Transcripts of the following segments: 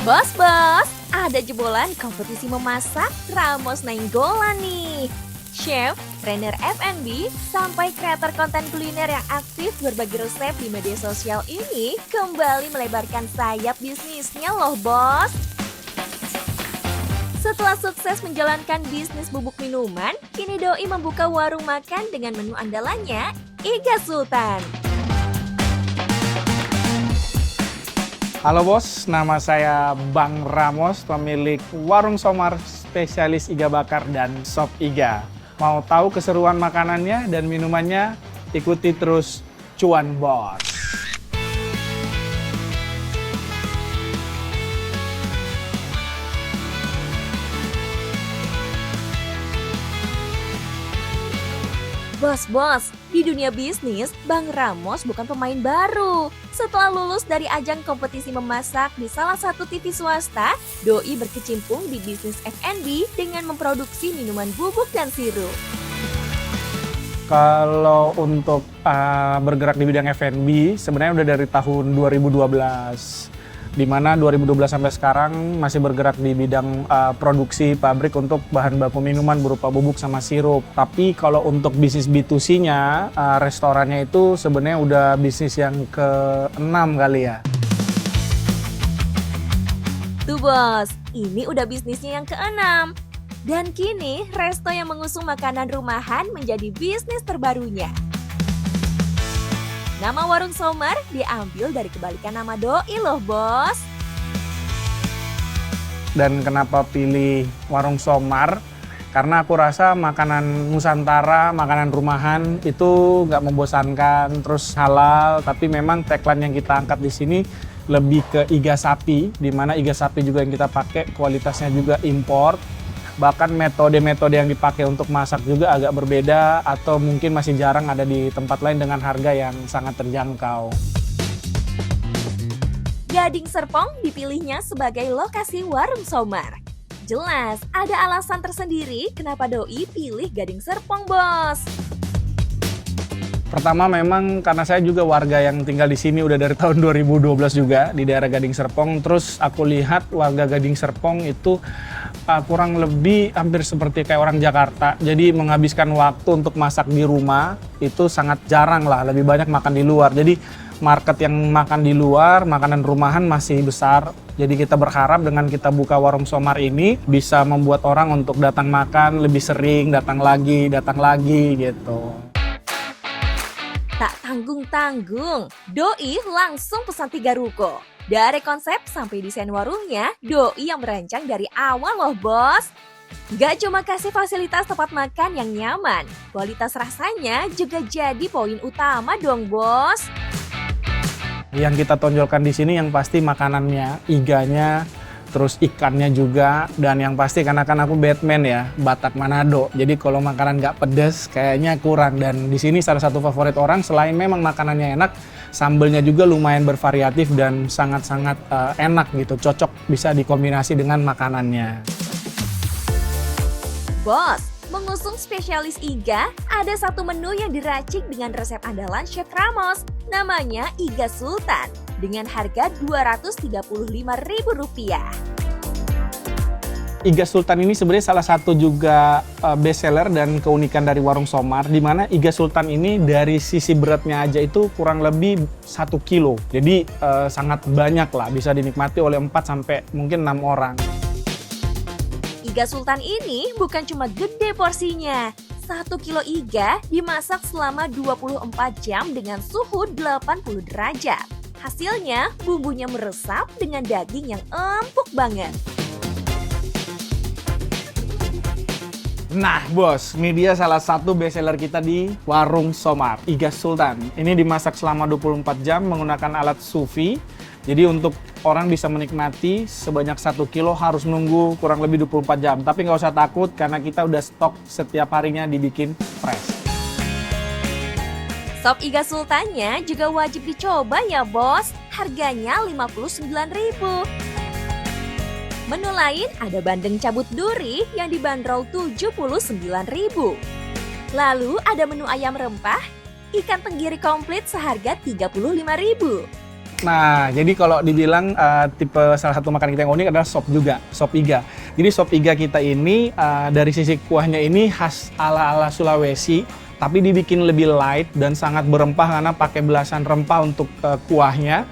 Bos, ada jebolan kompetisi memasak Ramos Nainggolan nih. Chef, trainer F&B, sampai kreator konten kuliner yang aktif berbagi resep di media sosial ini kembali melebarkan sayap bisnisnya loh bos. Setelah sukses menjalankan bisnis bubuk minuman, kini Doi membuka warung makan dengan menu andalannya, Iga Sultan. Halo bos, nama saya Bang Ramos, pemilik Warung Somar spesialis iga bakar dan sop iga. Mau tahu keseruan makanannya dan minumannya? Ikuti terus Cuan Bos. Bos, di dunia bisnis, Bang Ramos bukan pemain baru. Setelah lulus dari ajang kompetisi memasak di salah satu TV swasta, Doi berkecimpung di bisnis F&B dengan memproduksi minuman bubuk dan sirup. Kalau untuk bergerak di bidang F&B, sebenarnya udah dari tahun 2012. Di mana 2012 sampai sekarang masih bergerak di bidang produksi pabrik untuk bahan baku minuman berupa bubuk sama sirup. Tapi kalau untuk bisnis B2C-nya, restorannya itu sebenarnya udah bisnis yang ke-6 kali ya. Tuh bos, ini udah bisnisnya yang ke-6. Dan kini, resto yang mengusung makanan rumahan menjadi bisnis terbarunya. Nama Warung Somar diambil dari kebalikan nama Doi loh bos. Dan kenapa pilih Warung Somar? Karena aku rasa makanan Nusantara, makanan rumahan itu nggak membosankan, terus halal. Tapi memang tagline yang kita angkat di sini lebih ke iga sapi, di mana iga sapi juga yang kita pakai kualitasnya juga impor. Bahkan metode-metode yang dipakai untuk masak juga agak berbeda atau mungkin masih jarang ada di tempat lain dengan harga yang sangat terjangkau. Gading Serpong dipilihnya sebagai lokasi Warung Somar. Jelas, ada alasan tersendiri kenapa Doi pilih Gading Serpong, bos. Pertama memang karena saya juga warga yang tinggal di sini udah dari tahun 2012 juga di daerah Gading Serpong. Terus aku lihat warga Gading Serpong itu kurang lebih hampir seperti kayak orang Jakarta. Jadi menghabiskan waktu untuk masak di rumah itu sangat jarang lah, lebih banyak makan di luar. Jadi market yang makan di luar, makanan rumahan masih besar. Jadi kita berharap dengan kita buka Warung Somar ini bisa membuat orang untuk datang makan lebih sering, datang lagi gitu. Tak tanggung-tanggung, Doi langsung pesan 3 ruko. Dari konsep sampai desain warungnya, Doi yang merancang dari awal loh bos. Gak cuma kasih fasilitas tempat makan yang nyaman, kualitas rasanya juga jadi poin utama dong bos. Yang kita tonjolkan di sini yang pasti makanannya, iganya, terus ikannya juga, dan yang pasti karena kan aku Batman ya, Batak Manado. Jadi kalau makanan nggak pedes kayaknya kurang, dan di sini salah satu favorit orang selain memang makanannya enak, sambelnya juga lumayan bervariatif dan sangat-sangat enak gitu, cocok bisa dikombinasi dengan makanannya. Bos, mengusung spesialis iga, ada satu menu yang diracik dengan resep andalan Chef Ramos, namanya Iga Sultan, dengan harga Rp235.000. Iga Sultan ini sebenarnya salah satu juga best seller dan keunikan dari Warung Somar, di mana Iga Sultan ini dari sisi beratnya aja itu kurang lebih 1 kilo. Jadi sangat banyak lah, bisa dinikmati oleh 4 sampai mungkin 6 orang. Iga Sultan ini bukan cuma gede porsinya. 1 kilo iga dimasak selama 24 jam dengan suhu 80 derajat. Hasilnya, bumbunya meresap dengan daging yang empuk banget. Nah bos, ini dia salah satu best seller kita di Warung Somar, Iga Sultan. Ini dimasak selama 24 jam menggunakan alat sous vide. Jadi untuk orang bisa menikmati sebanyak 1 kilo harus nunggu kurang lebih 24 jam. Tapi nggak usah takut karena kita udah stok setiap harinya dibikin fresh. Sop Iga Sultannya juga wajib dicoba ya bos. Harganya Rp59.000. Menu lain ada bandeng cabut duri yang dibanderol Rp79.000. Lalu ada menu ayam rempah, ikan tenggiri komplit seharga Rp35.000. Nah, jadi kalau dibilang tipe salah satu makanan kita yang unik adalah sop juga, sop iga. Jadi sop iga kita ini dari sisi kuahnya ini khas ala-ala Sulawesi, tapi dibikin lebih light dan sangat berempah karena pakai belasan rempah untuk kuahnya.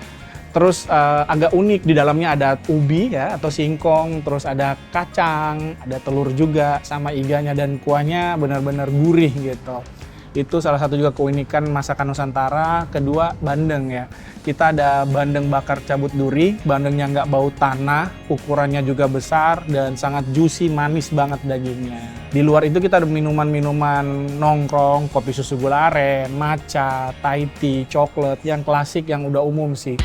Terus agak unik, di dalamnya ada ubi ya atau singkong, terus ada kacang, ada telur juga sama iganya, dan kuahnya benar-benar gurih gitu. Itu salah satu juga keunikan masakan Nusantara. Kedua, bandeng ya. Kita ada bandeng bakar cabut duri, bandengnya nggak bau tanah, ukurannya juga besar dan sangat juicy, manis banget dagingnya. Di luar itu kita ada minuman-minuman nongkrong, kopi susu gula aren, matcha, Thai tea, coklat, yang klasik yang udah umum sih.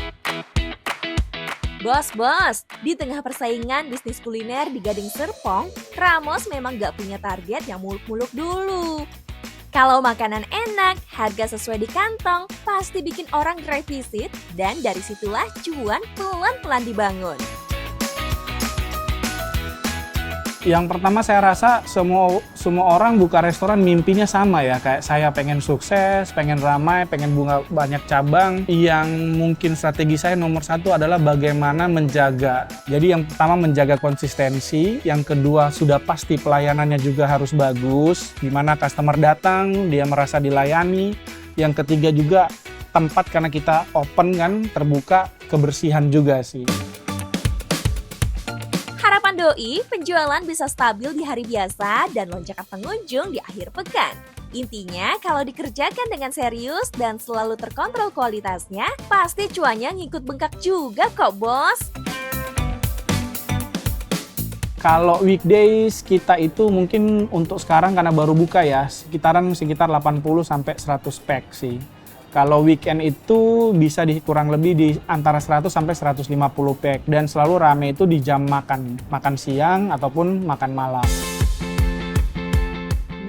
Bos, di tengah persaingan bisnis kuliner di Gading Serpong, Ramos memang gak punya target yang muluk-muluk dulu. Kalau makanan enak, harga sesuai di kantong, pasti bikin orang drive visit, dan dari situlah cuan pelan-pelan dibangun. Yang pertama saya rasa semua orang buka restoran mimpinya sama ya, kayak saya pengen sukses, pengen ramai, pengen bunga banyak cabang. Yang mungkin strategi saya nomor satu adalah bagaimana menjaga. Jadi yang pertama menjaga konsistensi, yang kedua sudah pasti pelayanannya juga harus bagus, di mana customer datang dia merasa dilayani. Yang ketiga juga tempat, karena kita open kan, terbuka, kebersihan juga sih. Harapan Doi, penjualan bisa stabil di hari biasa dan lonjakan pengunjung di akhir pekan. Intinya, kalau dikerjakan dengan serius dan selalu terkontrol kualitasnya, pasti cuannya ngikut bengkak juga kok, bos. Kalau weekdays kita itu mungkin untuk sekarang karena baru buka ya, sekitar 80 sampai 100 pack sih. Kalau weekend itu bisa kurang lebih di antara 100 sampai 150 pack, dan selalu rame itu di jam makan siang ataupun makan malam.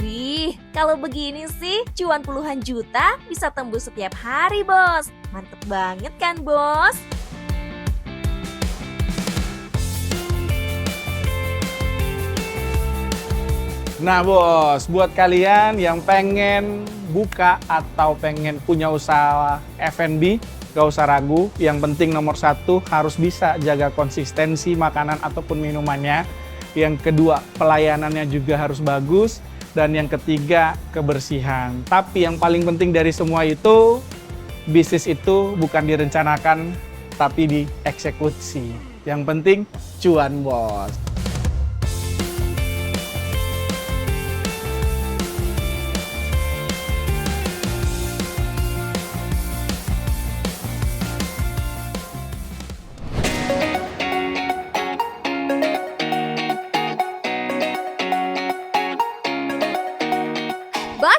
Wih, kalau begini sih cuan puluhan juta bisa tembus setiap hari, bos. Mantep banget kan, bos? Nah bos, buat kalian yang pengen buka atau pengen punya usaha F&B, gak usah ragu. Yang penting nomor satu harus bisa jaga konsistensi makanan ataupun minumannya. Yang kedua, pelayanannya juga harus bagus. Dan yang ketiga, kebersihan. Tapi yang paling penting dari semua itu, bisnis itu bukan direncanakan, tapi dieksekusi. Yang penting, cuan bos.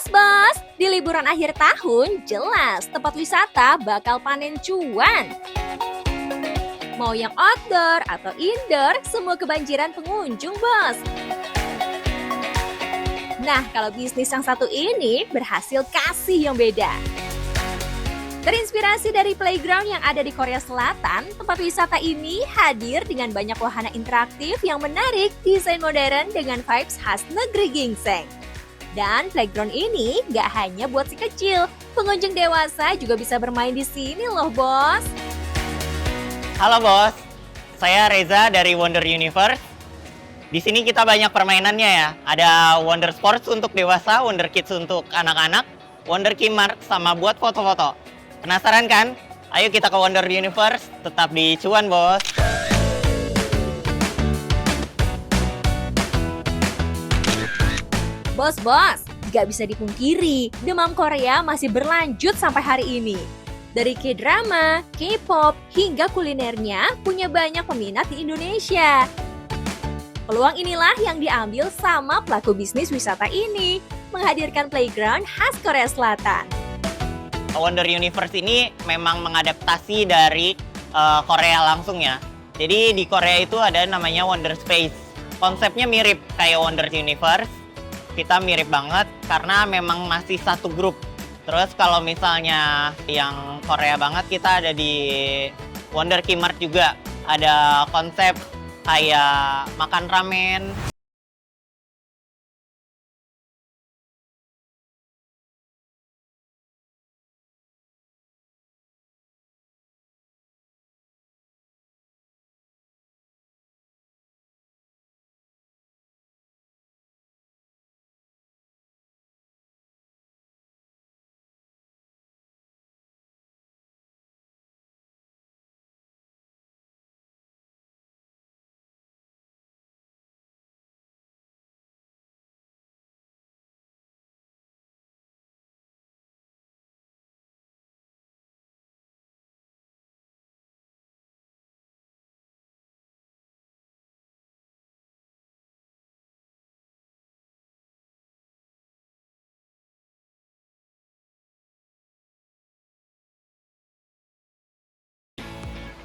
Bos, di liburan akhir tahun jelas tempat wisata bakal panen cuan. Mau yang outdoor atau indoor, semua kebanjiran pengunjung, bos. Nah, kalau bisnis yang satu ini berhasil kasih yang beda. Terinspirasi dari playground yang ada di Korea Selatan, tempat wisata ini hadir dengan banyak wahana interaktif yang menarik, desain modern dengan vibes khas negeri gingseng. Dan playground ini gak hanya buat si kecil, pengunjung dewasa juga bisa bermain di sini loh, bos. Halo bos, saya Reza dari Wonder Universe. Di sini kita banyak permainannya ya. Ada Wonder Sports untuk dewasa, Wonder Kids untuk anak-anak, Wonder Kimart sama buat foto-foto. Penasaran kan? Ayo kita ke Wonder Universe, tetap di cuan bos. Bos, gak bisa dipungkiri, demam Korea masih berlanjut sampai hari ini. Dari K-drama, K-pop, hingga kulinernya punya banyak peminat di Indonesia. Peluang inilah yang diambil sama pelaku bisnis wisata ini, menghadirkan playground khas Korea Selatan. Wonder Universe ini memang mengadaptasi dari Korea langsung ya. Jadi di Korea itu ada namanya Wonder Space. Konsepnya mirip kayak Wonder Universe. Kita mirip banget karena memang masih satu grup. Terus kalau misalnya yang Korea banget, kita ada di Wonder Kimart juga. Ada konsep kayak makan ramen,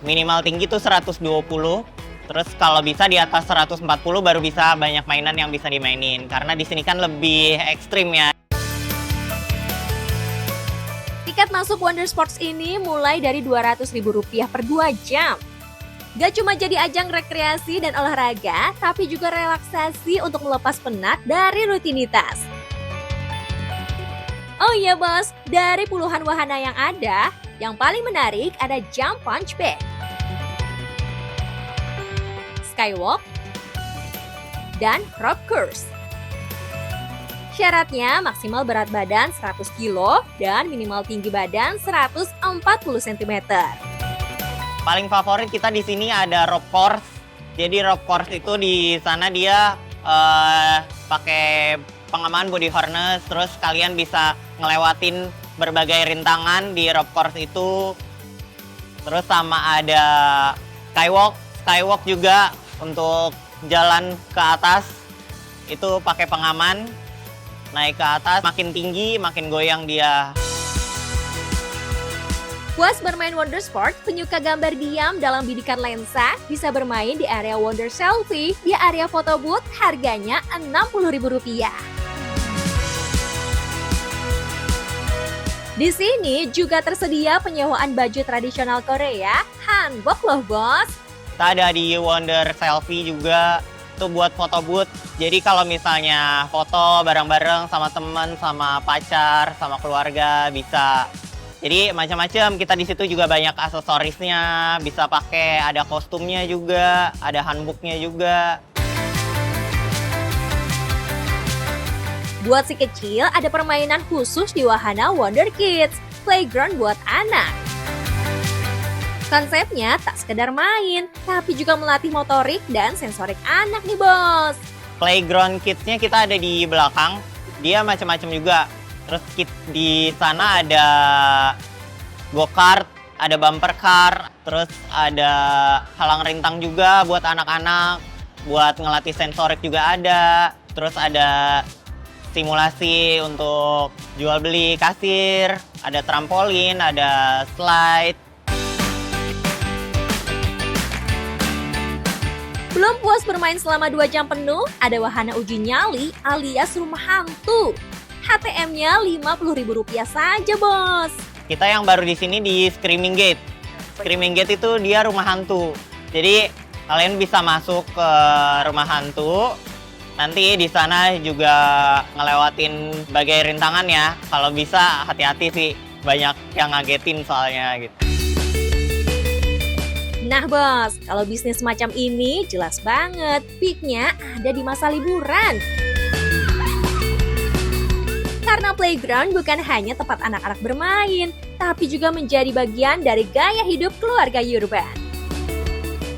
Minimal tinggi tuh 120. Terus kalau bisa di atas 140 baru bisa banyak mainan yang bisa dimainin. Karena di sini kan lebih ekstrim ya. Tiket masuk Wonder Sports ini mulai dari Rp200.000 per 2 jam. Gak cuma jadi ajang rekreasi dan olahraga, tapi juga relaksasi untuk melepas penat dari rutinitas. Oh iya bos, dari puluhan wahana yang ada, yang paling menarik ada Jump Punch Bag, Skywalk, dan Rope Course. Syaratnya maksimal berat badan 100 kg dan minimal tinggi badan 140 cm. Paling favorit kita di sini ada rope course. Jadi rope course itu di sana dia pakai pengaman body harness, terus kalian bisa ngelewatin berbagai rintangan di rope course itu. Terus sama ada skywalk. Skywalk juga untuk jalan ke atas itu pakai pengaman. Naik ke atas, makin tinggi, makin goyang dia. Puas bermain Wonder Sport, penyuka gambar diam dalam bidikan lensa bisa bermain di area Wonder Selfie di area foto booth, harganya Rp60.000. Di sini juga tersedia penyewaan baju tradisional Korea, hanbok loh bos. Kita ada di Wonder Selfie juga, itu buat foto booth. Jadi kalau misalnya foto bareng-bareng sama teman, sama pacar, sama keluarga bisa. Jadi macam-macam, kita di situ juga banyak aksesorisnya, bisa pakai, ada kostumnya juga, ada hanboknya juga. Buat si kecil, ada permainan khusus di wahana Wonder Kids, playground buat anak. Konsepnya tak sekedar main, tapi juga melatih motorik dan sensorik anak nih bos. Playground kids-nya kita ada di belakang, dia macam-macam juga. Terus di sana ada go-kart, ada bumper car, terus ada halang rintang juga buat anak-anak, buat ngelatih sensorik juga ada. Terus ada simulasi untuk jual beli kasir, ada trampolin, ada slide. Belum puas bermain selama 2 jam penuh, ada wahana uji nyali alias rumah hantu. HTM-nya Rp50.000 saja bos. Kita yang baru di sini di Screaming Gate. Screaming Gate itu dia rumah hantu. Jadi kalian bisa masuk ke rumah hantu. Nanti di sana juga ngelewatin bagai rintangan ya. Kalau bisa hati-hati sih, banyak yang ngagetin soalnya gitu. Nah bos, kalau bisnis semacam ini jelas banget peaknya ada di masa liburan. Karena playground bukan hanya tempat anak-anak bermain, tapi juga menjadi bagian dari gaya hidup keluarga urban.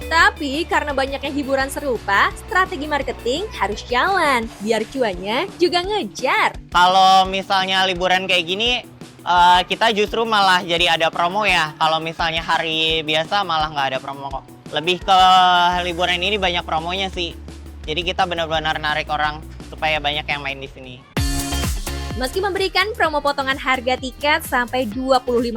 Tapi karena banyaknya hiburan serupa, strategi marketing harus jalan, biar cuannya juga ngejar. Kalau misalnya liburan kayak gini, kita justru malah jadi ada promo ya. Kalau misalnya hari biasa malah nggak ada promo kok. Lebih ke liburan ini banyak promonya sih. Jadi kita benar-benar narik orang supaya banyak yang main di sini. Meski memberikan promo potongan harga tiket sampai 25%,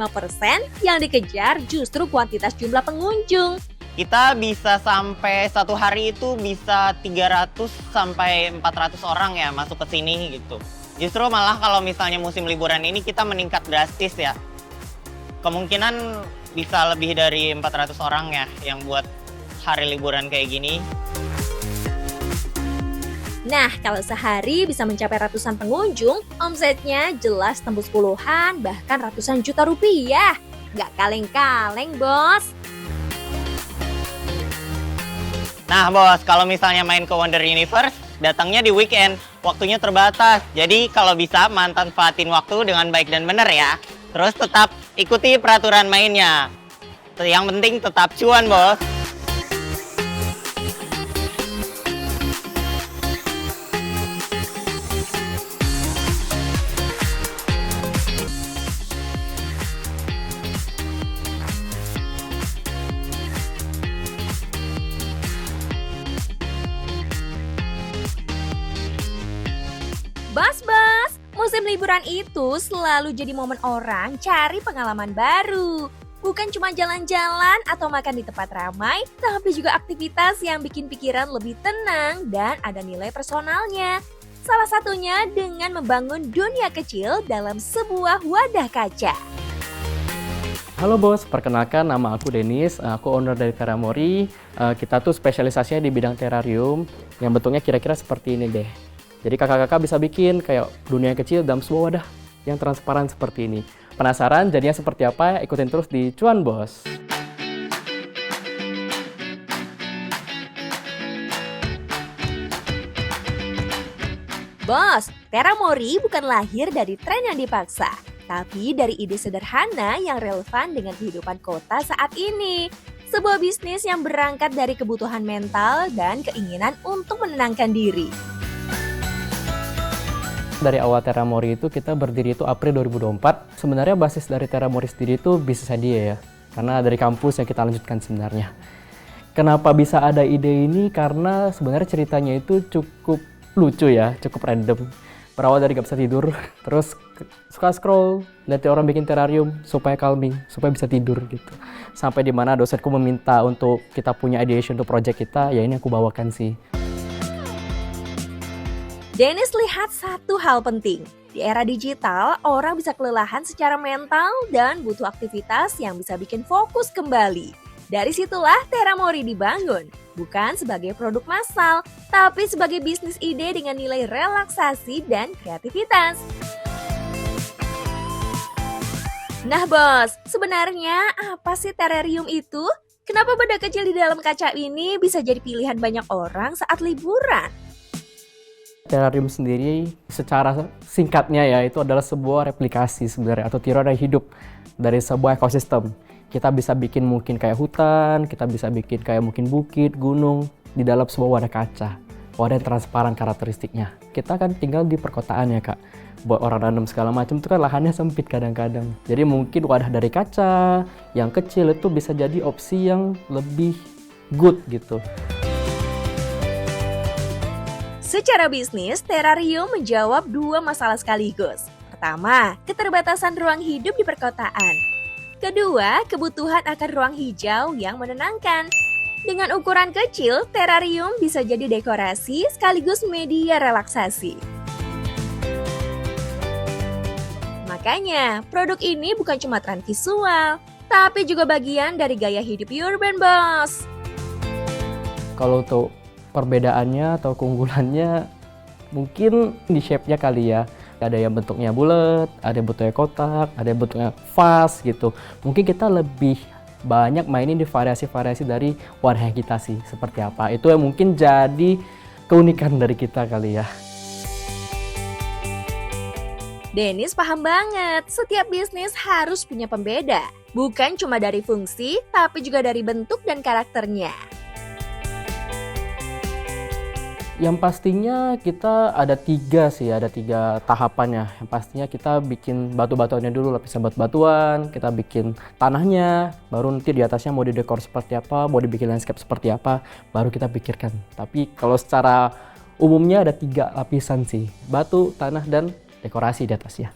yang dikejar justru kuantitas jumlah pengunjung. Kita bisa sampai satu hari itu bisa 300 sampai 400 orang ya masuk ke sini gitu. Justru malah kalau misalnya musim liburan ini kita meningkat drastis ya. Kemungkinan bisa lebih dari 400 orang ya yang buat hari liburan kayak gini. Nah, kalau sehari bisa mencapai ratusan pengunjung, omsetnya jelas tembus puluhan, bahkan ratusan juta rupiah. Gak kaleng-kaleng, bos. Nah bos, kalau misalnya main ke Wonder Universe, datangnya di weekend, waktunya terbatas. Jadi kalau bisa manfaatin waktu dengan baik dan benar ya. Terus tetap ikuti peraturan mainnya. Yang penting tetap cuan bos. Bos, musim liburan itu selalu jadi momen orang cari pengalaman baru. Bukan cuma jalan-jalan atau makan di tempat ramai, tapi juga aktivitas yang bikin pikiran lebih tenang dan ada nilai personalnya. Salah satunya dengan membangun dunia kecil dalam sebuah wadah kaca. Halo bos, perkenalkan nama aku Denis, aku owner dari Terramori. Kita tuh spesialisasinya di bidang terrarium yang bentuknya kira-kira seperti ini deh. Jadi kakak-kakak bisa bikin kayak dunia kecil dalam sebuah wadah yang transparan seperti ini. Penasaran jadinya seperti apa? Ikutin terus di Cuan Bos. Bos, Terramori bukan lahir dari tren yang dipaksa, tapi dari ide sederhana yang relevan dengan kehidupan kota saat ini. Sebuah bisnis yang berangkat dari kebutuhan mental dan keinginan untuk menenangkan diri. Dari awal Terramori itu kita berdiri itu April 2024. Sebenarnya basis dari Terramori sendiri itu bisnis idea ya. Karena dari kampus yang kita lanjutkan sebenarnya. Kenapa bisa ada ide ini? Karena sebenarnya ceritanya itu cukup lucu ya, cukup random. Berawal dari gak bisa tidur, terus suka scroll, lihat orang bikin terrarium supaya calming, supaya bisa tidur gitu. Sampai di mana dosenku meminta untuk kita punya ideation untuk project kita, ya ini aku bawakan sih. Dennis lihat satu hal penting. Di era digital, orang bisa kelelahan secara mental dan butuh aktivitas yang bisa bikin fokus kembali. Dari situlah Terramori dibangun, bukan sebagai produk massal, tapi sebagai bisnis ide dengan nilai relaksasi dan kreativitas. Nah bos, sebenarnya apa sih terrarium itu? Kenapa benda kecil di dalam kaca ini bisa jadi pilihan banyak orang saat liburan? Terrarium sendiri secara singkatnya ya itu adalah sebuah replikasi sebenarnya atau tiruan yang hidup dari sebuah ekosistem. Kita bisa bikin mungkin kayak hutan, kita bisa bikin kayak mungkin bukit, gunung di dalam sebuah wadah kaca. Wadah yang transparan karakteristiknya. Kita kan tinggal di perkotaan ya kak. Buat orang nanam segala macam itu kan lahannya sempit kadang-kadang. Jadi mungkin wadah dari kaca yang kecil itu bisa jadi opsi yang lebih good gitu. Secara bisnis, terrarium menjawab dua masalah sekaligus. Pertama, keterbatasan ruang hidup di perkotaan. Kedua, kebutuhan akan ruang hijau yang menenangkan. Dengan ukuran kecil, terrarium bisa jadi dekorasi sekaligus media relaksasi. Makanya, produk ini bukan cuma tren visual, tapi juga bagian dari gaya hidup urban, bos. Kalau untuk perbedaannya atau keunggulannya mungkin di shape-nya kali ya. Ada yang bentuknya bulat, ada yang bentuknya kotak, ada yang bentuknya vas gitu. Mungkin kita lebih banyak mainin di variasi-variasi dari wadah kita sih. Seperti apa? Itu yang mungkin jadi keunikan dari kita kali ya. Dennis paham banget, setiap bisnis harus punya pembeda. Bukan cuma dari fungsi, tapi juga dari bentuk dan karakternya. Yang pastinya kita ada tiga tahapannya. Yang pastinya kita bikin batu-batuannya dulu, lapisan batu-batuan, kita bikin tanahnya, baru nanti di atasnya mau didekor seperti apa, mau dibikin landscape seperti apa, baru kita pikirkan. Tapi kalau secara umumnya ada 3 lapisan sih, batu, tanah, dan dekorasi di atasnya.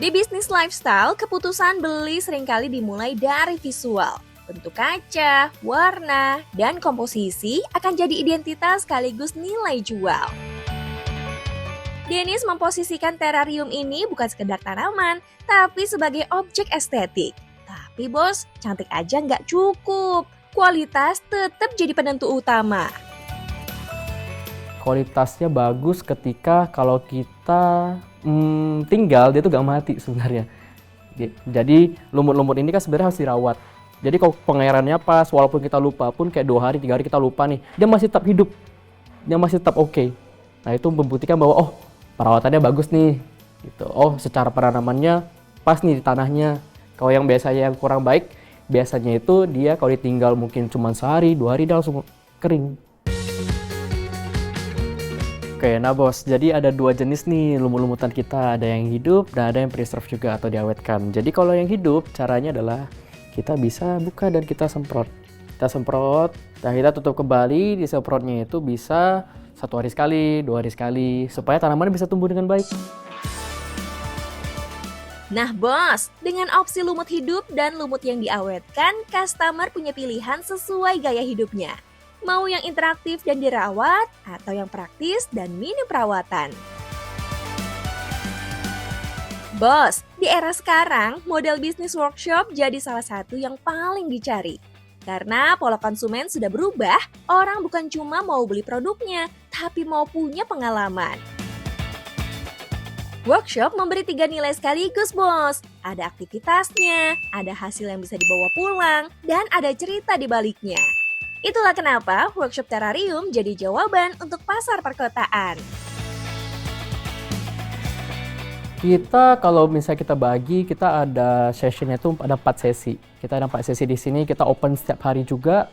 Di bisnis lifestyle, keputusan beli seringkali dimulai dari visual. Bentuk kaca, warna, dan komposisi akan jadi identitas sekaligus nilai jual. Dennis memposisikan terrarium ini bukan sekedar tanaman, tapi sebagai objek estetik. Tapi bos, cantik aja nggak cukup. Kualitas tetap jadi penentu utama. Kualitasnya bagus ketika kalau kita tinggal, dia tuh gak mati sebenarnya. Jadi lumut-lumut ini kan sebenarnya harus dirawat. Jadi kalau pengairannya pas, walaupun kita lupa pun kayak 2 hari, 3 hari kita lupa nih, dia masih tetap hidup, dia masih tetap oke. Nah itu membuktikan bahwa oh perawatannya bagus nih, gitu. Oh secara penanamannya pas nih di tanahnya. Kalau yang biasanya yang kurang baik, biasanya itu dia kalau ditinggal mungkin cuma sehari, 2 hari dia langsung kering. Oke, nah bos, jadi ada 2 jenis nih lumut-lumutan kita, ada yang hidup dan ada yang preserve juga atau diawetkan. Jadi kalau yang hidup caranya adalah kita bisa buka dan kita semprot. Kita semprot, dan kita tutup kembali. Disemprotnya itu bisa 1 hari sekali, 2 hari sekali, supaya tanamannya bisa tumbuh dengan baik. Nah bos, dengan opsi lumut hidup dan lumut yang diawetkan, customer punya pilihan sesuai gaya hidupnya. Mau yang interaktif dan dirawat, atau yang praktis dan minim perawatan. Bos, di era sekarang, model bisnis workshop jadi salah satu yang paling dicari. Karena pola konsumen sudah berubah, orang bukan cuma mau beli produknya, tapi mau punya pengalaman. Workshop memberi 3 nilai sekaligus, bos. Ada aktivitasnya, ada hasil yang bisa dibawa pulang, dan ada cerita di baliknya. Itulah kenapa workshop terrarium jadi jawaban untuk pasar perkotaan. Kita kalau misalnya kita bagi, kita ada sessionnya itu ada 4 sesi. Kita ada 4 sesi di sini, kita open setiap hari juga.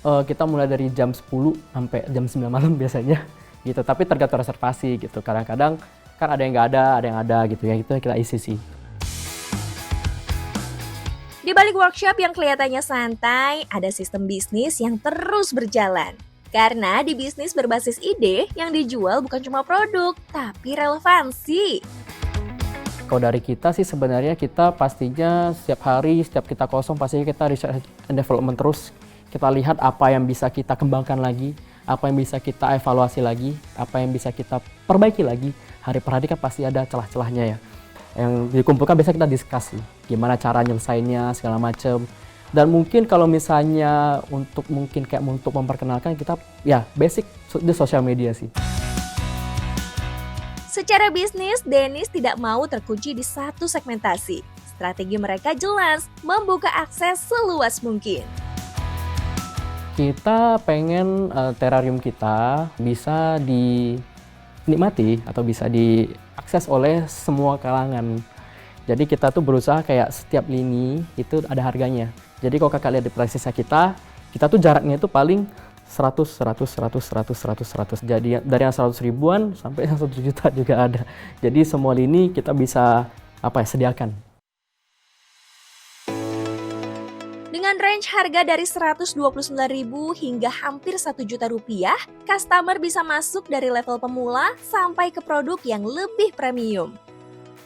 Kita mulai dari jam 10 sampai jam 9 malam biasanya gitu. Tapi tergantung reservasi gitu. Kadang-kadang kan ada yang nggak ada yang ada gitu ya. Itu kita isi sih. Di balik workshop yang kelihatannya santai, ada sistem bisnis yang terus berjalan. Karena di bisnis berbasis ide, yang dijual bukan cuma produk, tapi relevansi. Kalau dari kita sih sebenarnya kita pastinya setiap hari, setiap kita kosong pastinya kita research and development terus. Kita lihat apa yang bisa kita kembangkan lagi, apa yang bisa kita evaluasi lagi, apa yang bisa kita perbaiki lagi. Hari per hari kan pasti ada celah-celahnya ya. Yang dikumpulkan biasa kita diskusi, gimana cara nyelesainnya segala macam. Dan mungkin kalau misalnya untuk memperkenalkan kita ya basic di sosial media sih. Secara bisnis, Dennis tidak mau terkunci di satu segmentasi. Strategi mereka jelas, membuka akses seluas mungkin. Kita pengen terrarium kita bisa dinikmati atau bisa diakses oleh semua kalangan. Jadi kita tuh berusaha kayak setiap lini itu ada harganya. Jadi kalau kakak lihat di price-nya kita tuh jaraknya itu paling 100. Jadi dari yang 100 ribuan sampai yang 1 juta juga ada. Jadi semua lini kita bisa sediakan. Dengan range harga dari Rp129.000 hingga hampir Rp1 juta, customer bisa masuk dari level pemula sampai ke produk yang lebih premium.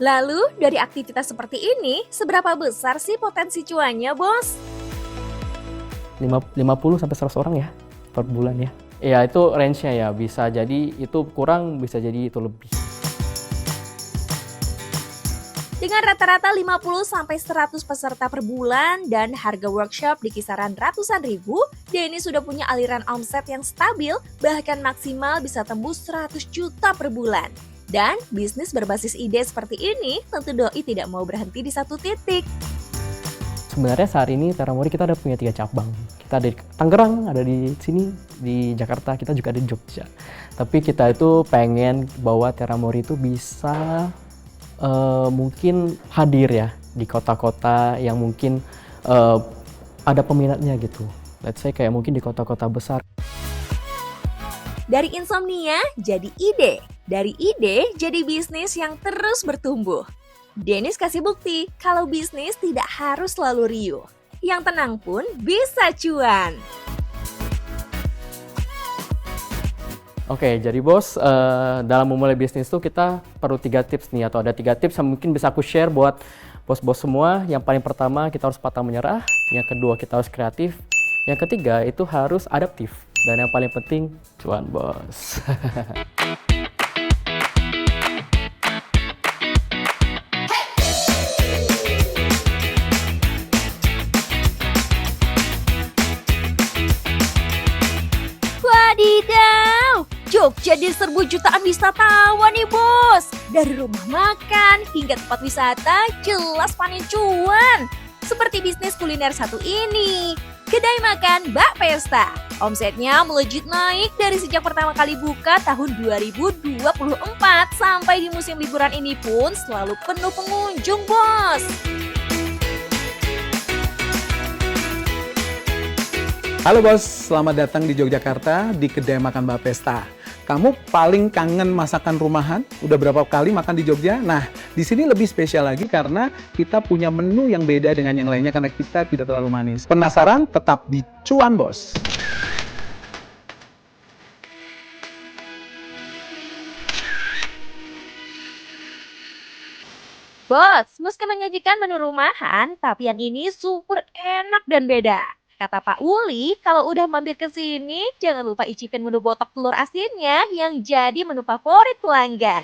Lalu, dari aktivitas seperti ini, seberapa besar sih potensi cuannya, bos? 50 sampai 100 orang ya per bulan ya. Ya itu range-nya ya, bisa jadi itu kurang, bisa jadi itu lebih. Dengan rata-rata 50 sampai 100 peserta per bulan dan harga workshop di kisaran ratusan ribu, Denny sudah punya aliran omset yang stabil, bahkan maksimal bisa tembus 100 juta per bulan. Dan bisnis berbasis ide seperti ini tentu doi tidak mau berhenti di satu titik. Sebenarnya saat ini Terramori kita ada punya 3 cabang. Kita ada di Tangerang, ada di sini, di Jakarta, kita juga ada di Jogja. Tapi kita itu pengen bahwa Terramori itu bisa mungkin hadir ya di kota-kota yang mungkin ada peminatnya gitu. Let's say kayak mungkin di kota-kota besar. Dari insomnia jadi ide, dari ide jadi bisnis yang terus bertumbuh. Dennis kasih bukti kalau bisnis tidak harus selalu riuh. Yang tenang pun bisa cuan. Oke, jadi bos, dalam memulai bisnis tuh kita perlu 3 tips nih, atau ada 3 tips yang mungkin bisa aku share buat bos-bos semua. Yang paling pertama, kita harus pantang menyerah. Yang kedua, kita harus kreatif. Yang ketiga, itu harus adaptif. Dan yang paling penting, cuan bos. Wadidaw, Jogja diserbu jutaan wisatawan nih bos. Dari rumah makan hingga tempat wisata jelas panen cuan. Seperti bisnis kuliner satu ini, kedai makan Mbak Pesta. Omsetnya melejit naik dari sejak pertama kali buka tahun 2024 sampai di musim liburan ini pun selalu penuh pengunjung bos. Halo bos, selamat datang di Yogyakarta di kedai makan Mbak Pesta. Kamu paling kangen masakan rumahan? Udah berapa kali makan di Jogja? Nah, di sini lebih spesial lagi karena kita punya menu yang beda dengan yang lainnya karena kita tidak terlalu manis. Penasaran? Tetap di Cuan Bos. Bos, meski menyajikan menu rumahan, tapi yang ini super enak dan beda. Kata Pak Uli, kalau udah mampir ke sini, jangan lupa icipin menu botok telur asinnya yang jadi menu favorit pelanggan.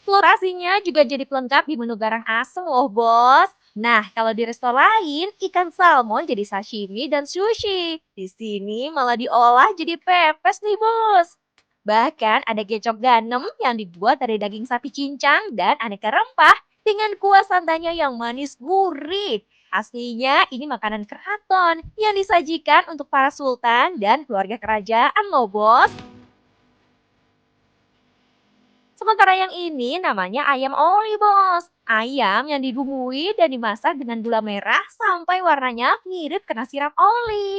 Telur asinnya juga jadi pelengkap di menu garang asem loh, bos. Nah, kalau di restoran lain, ikan salmon jadi sashimi dan sushi. Di sini malah diolah jadi pepes nih, bos. Bahkan ada gecok ganem yang dibuat dari daging sapi cincang dan aneka rempah dengan kuah santanya yang manis gurih. Aslinya ini makanan keraton yang disajikan untuk para sultan dan keluarga kerajaan loh, bos. Sementara yang ini namanya ayam oli, bos. Ayam yang dibumbui dan dimasak dengan gula merah sampai warnanya mirip kena siram oli.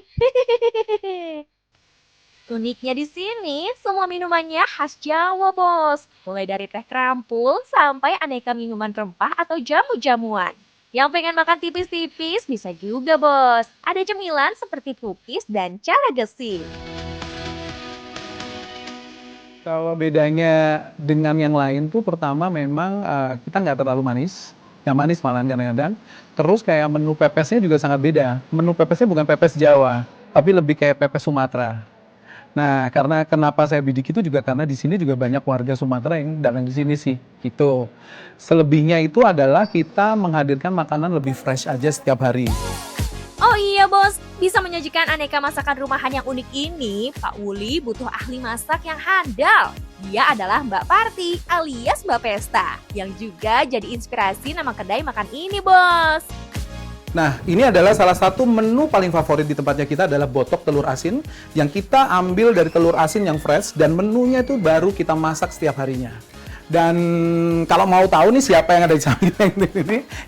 Uniknya di sini, semua minumannya khas Jawa, bos. Mulai dari teh kerampul sampai aneka minuman rempah atau jamu-jamuan. Yang pengen makan tipis-tipis bisa juga, bos. Ada cemilan seperti cookies dan cara gesi. Kalau bedanya dengan yang lain tuh pertama memang kita nggak terlalu manis, nggak manis malahan kadang-kadang. Terus kayak menu pepesnya juga sangat beda. Menu pepesnya bukan pepes Jawa, tapi lebih kayak pepes Sumatera. Nah, karena kenapa saya bidik itu juga karena di sini juga banyak warga Sumatera yang datang di sini sih, gitu. Selebihnya itu adalah kita menghadirkan makanan lebih fresh aja setiap hari. Oh iya, bos, bisa menyajikan aneka masakan rumahan yang unik ini, Pak Uli butuh ahli masak yang handal. Dia adalah Mbak Parti alias Mbak Pesta, yang juga jadi inspirasi nama kedai makan ini, bos. Nah, ini adalah salah satu menu paling favorit di tempatnya kita adalah botok telur asin yang kita ambil dari telur asin yang fresh dan menunya itu baru kita masak setiap harinya. Dan kalau mau tahu nih siapa yang ada di samping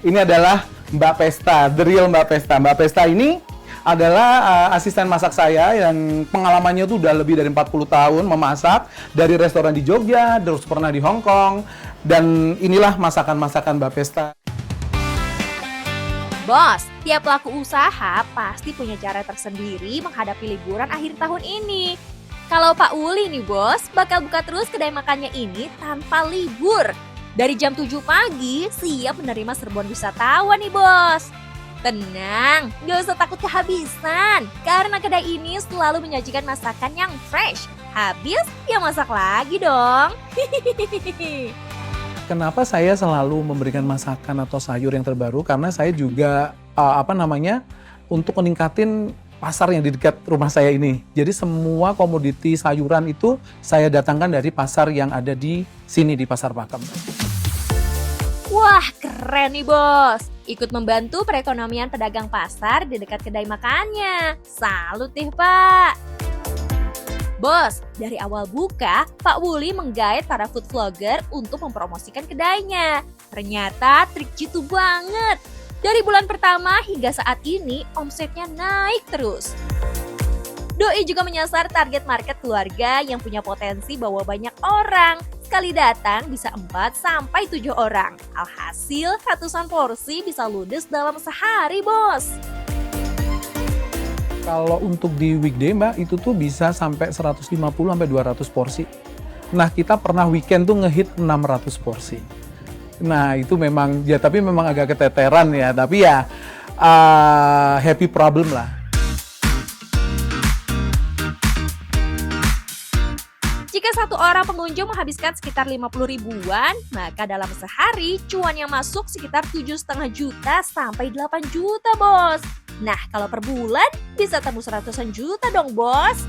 ini adalah Mbak Pesta, the real Mbak Pesta. Mbak Pesta ini adalah asisten masak saya yang pengalamannya tuh udah lebih dari 40 tahun memasak dari restoran di Jogja, terus pernah di Hong Kong, dan inilah masakan-masakan Mbak Pesta. Bos, tiap pelaku usaha pasti punya cara tersendiri menghadapi liburan akhir tahun ini. Kalau Pak Uli nih, bos, bakal buka terus kedai makannya ini tanpa libur. Dari jam 7 pagi, siap menerima serbuan wisatawan nih, bos. Tenang, gak usah takut kehabisan, karena kedai ini selalu menyajikan masakan yang fresh. Habis, ya masak lagi dong. Kenapa saya selalu memberikan masakan atau sayur yang terbaru? Karena saya juga untuk meningkatin pasar yang di dekat rumah saya ini. Jadi semua komoditi sayuran itu saya datangkan dari pasar yang ada di sini di Pasar Pakem. Wah, keren nih, bos. Ikut membantu perekonomian pedagang pasar di dekat kedai makannya. Salut nih, Pak. Bos, dari awal buka, Pak Wuli menggait para food vlogger untuk mempromosikan kedainya. Ternyata trik jitu banget. Dari bulan pertama hingga saat ini, omsetnya naik terus. Doi juga menyasar target market keluarga yang punya potensi bawa banyak orang. Sekali datang bisa 4-7 orang. Alhasil ratusan porsi bisa ludes dalam sehari, bos. Kalau untuk di weekday, Mbak, itu tuh bisa sampai 150-200 porsi. Nah, kita pernah weekend tuh ngehit 600 porsi. Nah, itu memang, ya tapi memang agak keteteran ya. Tapi ya, happy problem lah. Jika satu orang pengunjung menghabiskan sekitar 50 ribuan, maka dalam sehari cuan yang masuk sekitar 7,5 juta sampai 8 juta, bos. Nah, kalau per bulan bisa tembus ratusan juta dong, bos.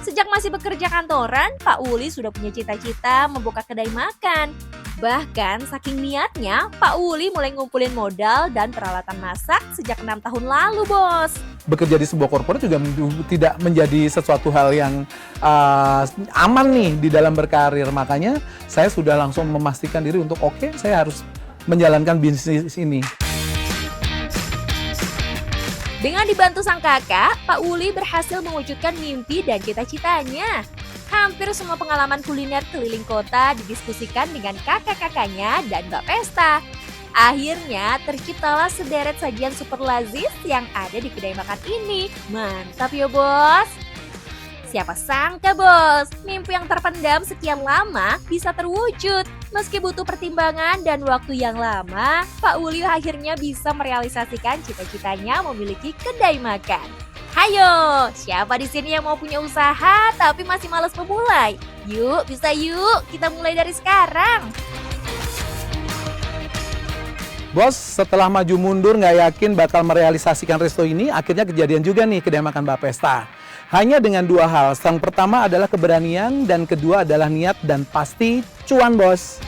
Sejak masih bekerja kantoran, Pak Uli sudah punya cita-cita membuka kedai makan. Bahkan saking niatnya, Pak Uli mulai ngumpulin modal dan peralatan masak sejak 6 tahun lalu, bos. Bekerja di sebuah corporate juga tidak menjadi sesuatu hal yang aman nih di dalam berkarir. Makanya saya sudah langsung memastikan diri untuk saya harus menjalankan bisnis ini. Dengan dibantu sang kakak, Pak Uli berhasil mewujudkan mimpi dan cita-citanya. Hampir semua pengalaman kuliner keliling kota didiskusikan dengan kakak-kakaknya dan Mbak Pesta. Akhirnya terciptalah sederet sajian super lazis yang ada di kedai makan ini. Mantap ya, bos! Siapa sangka bos, mimpi yang terpendam sekian lama bisa terwujud. Meski butuh pertimbangan dan waktu yang lama, Pak Uli akhirnya bisa merealisasikan cita-citanya memiliki kedai makan. Hayo, siapa di sini yang mau punya usaha tapi masih malas memulai? Yuk, bisa yuk, kita mulai dari sekarang. Bos, setelah maju mundur nggak yakin bakal merealisasikan resto ini, akhirnya kejadian juga nih kedai makan Mbak Pesta. Hanya dengan dua hal, yang pertama adalah keberanian dan kedua adalah niat dan pasti cuan bos.